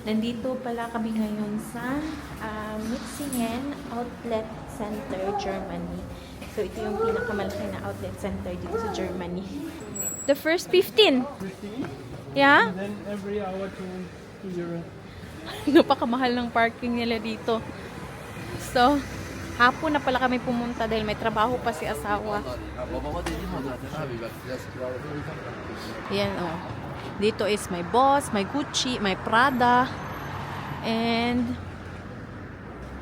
Nandito pala kami ngayon sa Mitsingen Outlet Center, Germany. So, ito yung pinakamalaki na outlet center dito sa Germany. The first 15? 15? Yeah? And then every hour to euro. Napakamahal ng parking nila dito. So, hapon na pala kami pumunta dahil may trabaho pa si asawa. Yan oh. Dito is may Boss, may Gucci, may Prada. And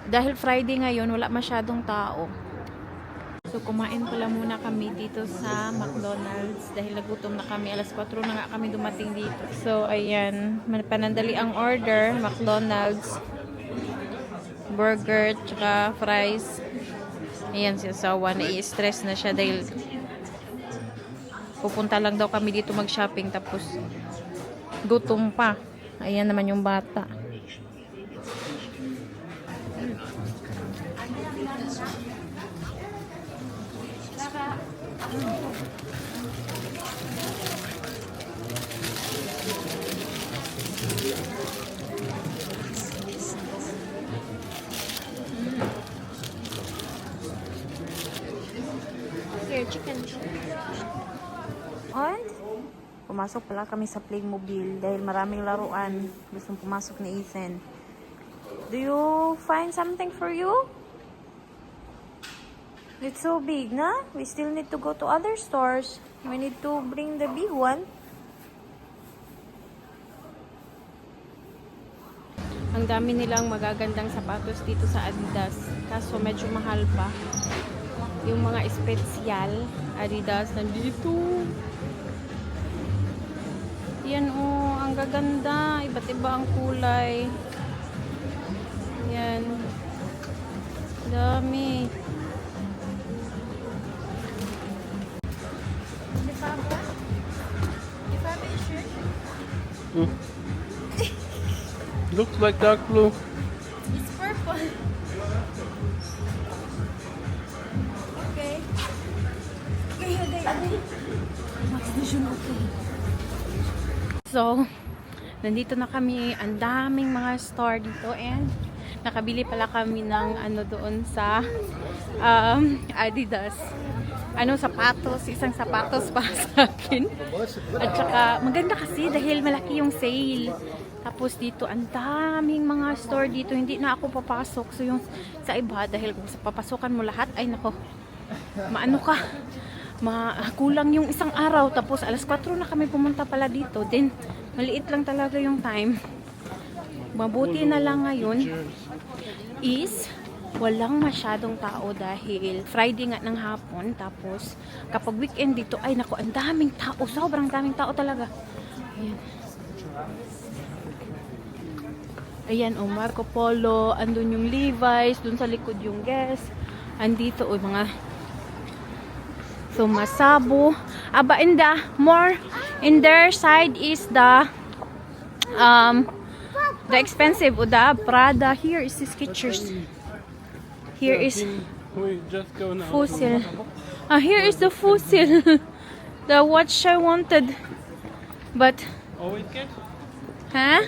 dahil Friday ngayon, wala masyadong tao. So kumain pala muna kami dito sa McDonald's dahil nagutom na kami. Alas 4 na nga kami dumating dito. So ayan, panandali ang order, McDonald's burger, tsaka fries. Ayan si asawa, nai-stress na siya dahil pupunta lang daw kami dito mag-shopping tapos gutom pa. Ayan naman yung bata. Here, chicken. Ay, pumasok pala kami sa Playmobil dahil maraming laruan. Gustong pumasok ni Ethan. Do you find something for you? It's so big, na? We still need to go to other stores. We need to bring the big one. Ang dami nilang magagandang sapatos dito sa Adidas. Kaso medyo mahal pa. Yung mga espesyal Adidas nandito. Yan oh, ang gaganda. Iba't iba ang kulay. Yan. Dami. Looks like dark blue. It's purple. Okay. So, nandito na kami. Ang daming mga store dito and nakabili pala kami ng ano doon sa Adidas. Sapatos, isang sapatos para sa akin. At saka, maganda kasi dahil malaki yung sale. Tapos dito, ang daming mga store dito. Hindi na ako papasok. So yung sa iba, dahil kung sa papasukan mo lahat, ay nako, maano ka, kulang yung isang araw. Tapos alas 4 na kami pumunta pala dito. Then, maliit lang talaga yung time. Mabuti na lang ngayon is walang masyadong tao dahil Friday nga ng hapon. Tapos, kapag weekend dito, ay nako, ang daming tao. Sobrang daming tao talaga. Ayan. Ayan, oh, Marco Polo. Andun yung Levi's. Dun sa likod yung Guess. Andito, oh, mga Masabo. Aba, in their side is the expensive, o the Prada. Here is the Skechers. Here is Fossil. Here is the Fossil. The watch I wanted. But, Always get? huh?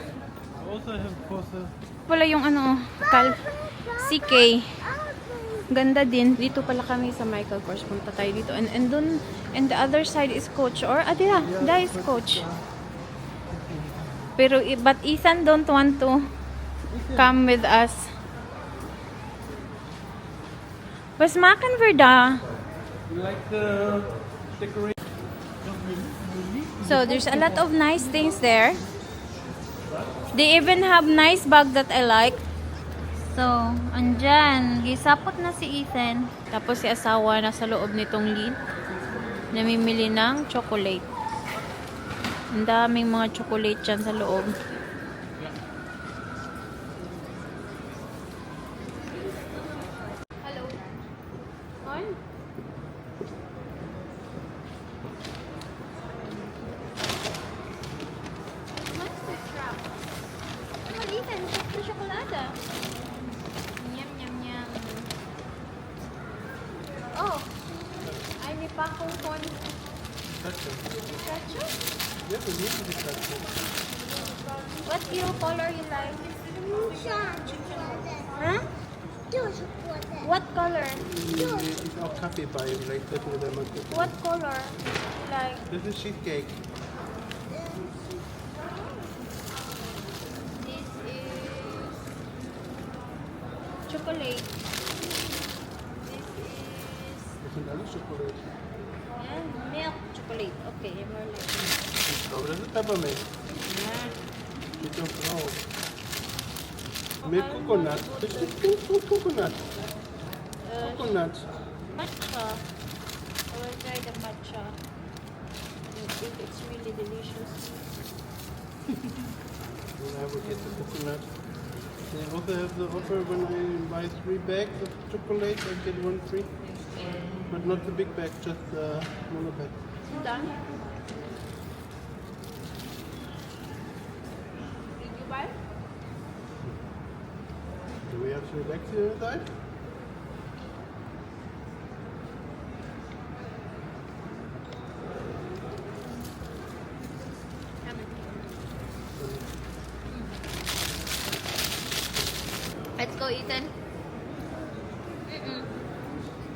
Also have Fossil. Wala yung CK. Ganda din. Dito pala kami sa Michael Kors. Punta tayo dito. And dun, and the other side is Coach. Or, that is Coach. Pero, but Ethan don't want to come with us. Was maken we da? Like the decoration. So, there's a lot of nice things there. They even have nice bag that I like. So, andyan. Gisapot na si Ethan. Tapos si asawa nasa loob nitong lid. Namimili ng chocolate. Ang daming mga chocolate dyan sa loob. Hello. On? Monster trap. Come on, Ethan. Take the chocolate. Nyam, nyam, nyam. Oh. Ay, may pakong kon. Pikachu? Yeah, we need to be What your color you like? Huh? What color? Ist auch Kaffee bei, vielleicht treffen wir da mal gucken. What color you like? Das ist Cheesecake. This is chocolate. This is Das sind alles Schokolade. milk chocolate. Okay, more like Ich glaube, das ist Peppermint. Steht doch drauf. Mit Coconut. Das steht pink Coconut. Coconut. matcha. I will try the matcha. I think it's really delicious. And I will get the coconut. They also have the offer when I buy 3 bags of chocolate, I get 1 free. But not the big bag, just the smaller bag. Done. Did you buy? Do we have 3 bags here inside? Let's go, Ethan.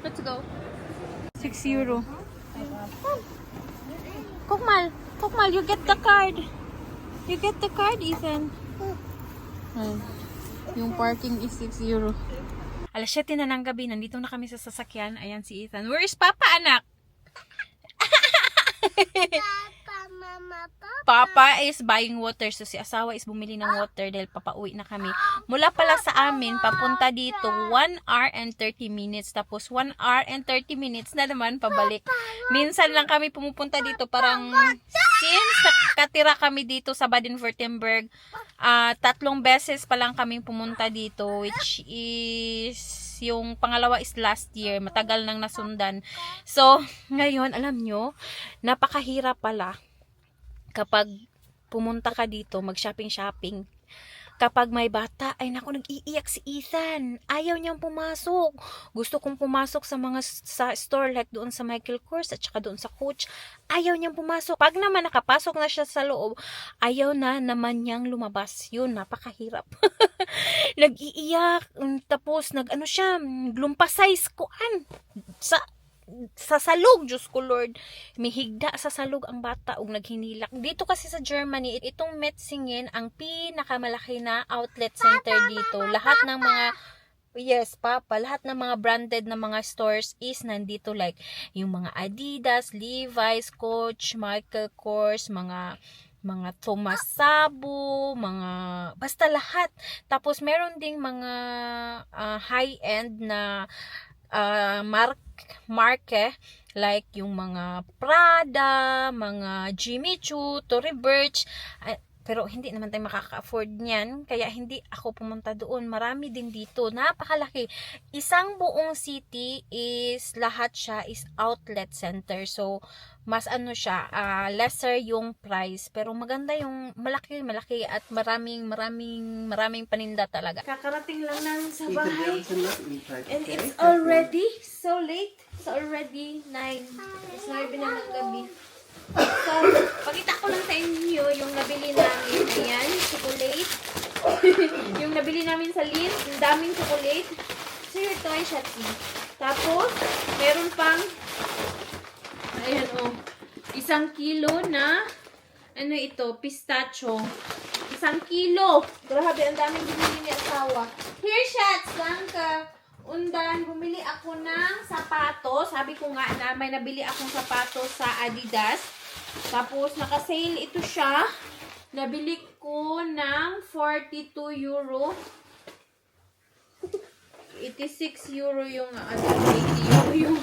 Let's go. 6 euro. Kokmal, you get the card. You get the card, Ethan. Yung parking is 6 euro. Alas 7 na ng gabi, nandito na kami sa sasakyan. Ayan si Ethan. Where is Papa, anak? Papa is buying water. So si asawa is bumili ng water dahil papauwi na kami. Mula pala sa amin, papunta dito, 1 hour and 30 minutes. Tapos 1 hour and 30 minutes na naman pabalik. Minsan lang kami pumupunta dito. Parang since nakatira kami dito sa Baden-Württemberg, 3 beses pa lang kami pumunta dito. Which is yung pangalawa is last year. Matagal nang nasundan. So, ngayon, alam nyo, napakahirap pala kapag pumunta ka dito, mag-shopping-shopping. Kapag may bata, ay naku, nag-iiyak si Ethan. Ayaw niyang pumasok. Gusto kong pumasok sa store like doon sa Michael Kors at saka doon sa Coach. Ayaw niyang pumasok. Pag naman nakapasok na siya sa loob, ayaw na naman niyang lumabas. Yun, napakahirap. Nag-iiyak. Tapos, nag-ano siya, glumpasize kuan. Sa salog, Diyos ko Lord, may higda sa salog ang bata ug naghinilak. Dito kasi sa Germany, itong Metzingen ang pinakamalaki na outlet center dito. Lahat ng mga lahat ng mga branded na mga stores is nandito, like yung mga Adidas, Levi's, Coach, Michael Kors, mga Thomas Sabo, basta lahat. Tapos meron ding mga high-end na marke, like yung mga Prada, mga Jimmy Choo, Tory Burch, pero hindi naman tayo makaka-afford niyan, kaya hindi ako pumunta doon. Marami din dito, napakalaki. Isang buong city is, lahat siya is outlet center, so mas siya, lesser yung price, pero maganda yung malaki at maraming paninda talaga. Kakarating lang namin sa bahay. And it's already so late. It's already 9. It's 9 na ng gabi. So, pakita ko lang sa inyo yung nabili namin. Ayan, chocolate. Yung nabili namin sa Lindt. Yung daming chocolate. So, your toy, Shati. Tapos, meron pang ayan, 1 kilo na ano ito, pistachio. 1 kilo. Grabe, ang daming binili ni asawa. Here, Shats, danke. Undan, bumili ako ng sapatos. Sabi ko nga na may nabili akong sapatos sa Adidas. Tapos, naka-sale ito siya. Nabili ko ng 42 euro. 86 euro yung 80 euro yung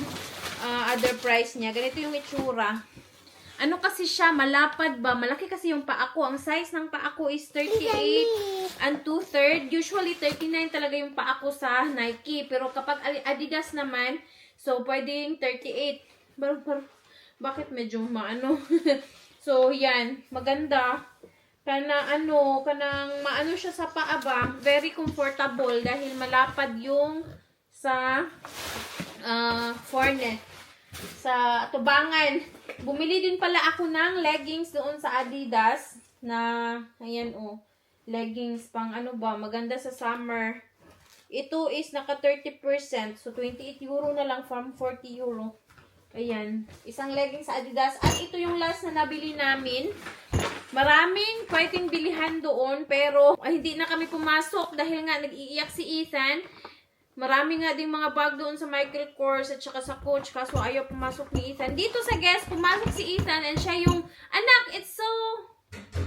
other price niya. Ganito yung itsura. Ano kasi siya, malapad ba? Malaki kasi yung paa ko. Ang size ng paa ko is 38 and 2/3. Usually, 39 talaga yung paa ko sa Nike. Pero kapag Adidas naman, so, pwedeng 38. Pero bakit medyo maano? So, yan. Maganda. Kanang maano siya sa paa ba? Very comfortable dahil malapad yung sa foreneck. Sa tubangan. Bumili din pala ako ng leggings doon sa Adidas na, ayan leggings pang ano ba, maganda sa summer. Ito is naka 30%, so 28 euro na lang from 40 euro. Ayan, isang leggings sa Adidas. At ito yung last na nabili namin. Maraming pwedeng bilihan doon, pero hindi na kami pumasok dahil nga nag-iiyak si Ethan. Marami nga ding mga bag doon sa Michael Kors at saka sa Coach, kaso ayaw pumasok ni Ethan. Dito sa guest, pumasok si Ethan and siya yung, anak, it's so,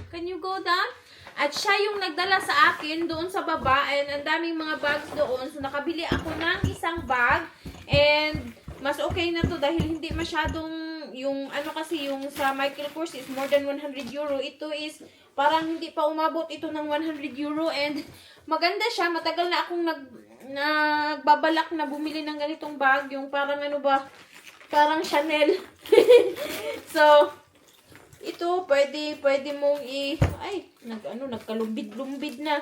can you go down? At siya yung nagdala sa akin doon sa baba and ang daming mga bags doon. So nakabili ako ng isang bag and mas okay na to dahil hindi masyadong yung ano kasi yung sa Michael Kors is more than 100 euro. Ito is parang hindi pa umabot ito ng 100 euro and maganda siya. Matagal na akong nagbabalak na bumili ng ganitong bag. Yung parang ano ba, parang Chanel. So, ito pwede mong nagkalumbid-lumbid na.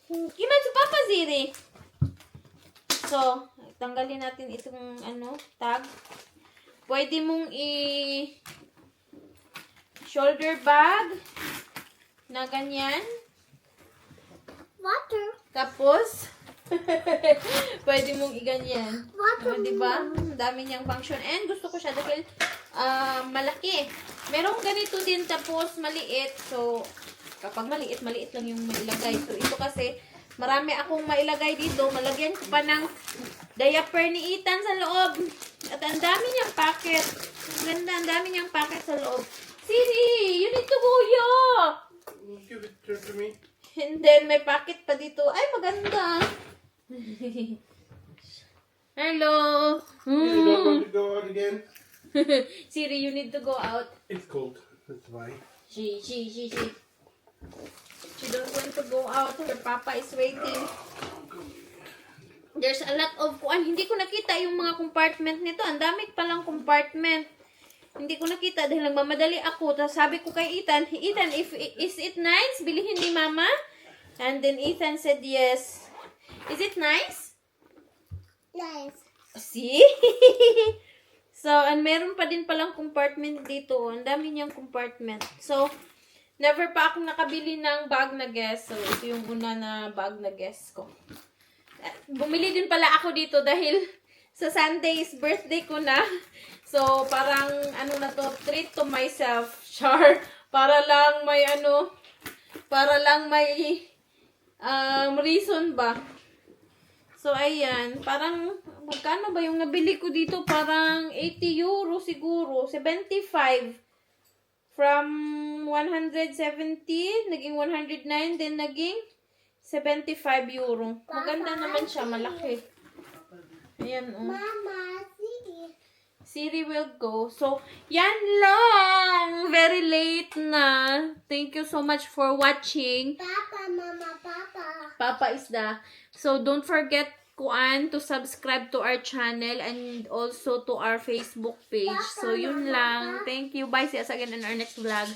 Kiman sa Papa Ziri. So, tanggalin natin itong tag. Pwede mong shoulder bag na ganyan. Water. Tapos, pwede mong iganyan. Water. Diba? Ang dami niyang function. And gusto ko siya dahil malaki. Merong ganito din tapos maliit. So, kapag maliit lang yung mailagay. So, ito kasi, marami akong mailagay dito. Malagyan ko pa ng diaper ni Ethan sa loob. At ang dami niyang packet. Ganda, ang dami niyang packet sa loob. Siri, you need to go here. Give it to me. And then, may packet pa dito. Ay, maganda. Hello. You don't want to go out again? Siri, you need to go out. It's cold. That's why. She don't want to go out. Her papa is waiting. There's a lot of hindi ko nakita yung mga compartment nito. Ang dami palang compartment. Hindi ko nakita dahil nagmamadali ako. Tapos sabi ko kay Ethan, is it nice? Bilihin ni Mama? And then Ethan said yes. Is it nice? Nice. See? So, and meron pa din palang compartment dito. Ang dami niyang compartment. So, never pa akong nakabili ng bag na guest. So, ito yung una na bag na guest ko. Bumili din pala ako dito dahil sa Sunday is birthday ko na. So, parang treat to myself. Char. Para lang may reason ba. So, ayan. Parang, magkano ba yung nabili ko dito? Parang 80 euro siguro. 75. From 170, naging 109, then naging 75 euro. Maganda naman siya, malaki. Ayan, oh. Mama, see. Siri will go. So, yan lang. Very late na. Thank you so much for watching. Papa, Mama, Papa. Papa is the. So, don't forget to subscribe to our channel and also to our Facebook page. So, yun lang. Thank you. Bye. See us again in our next vlog.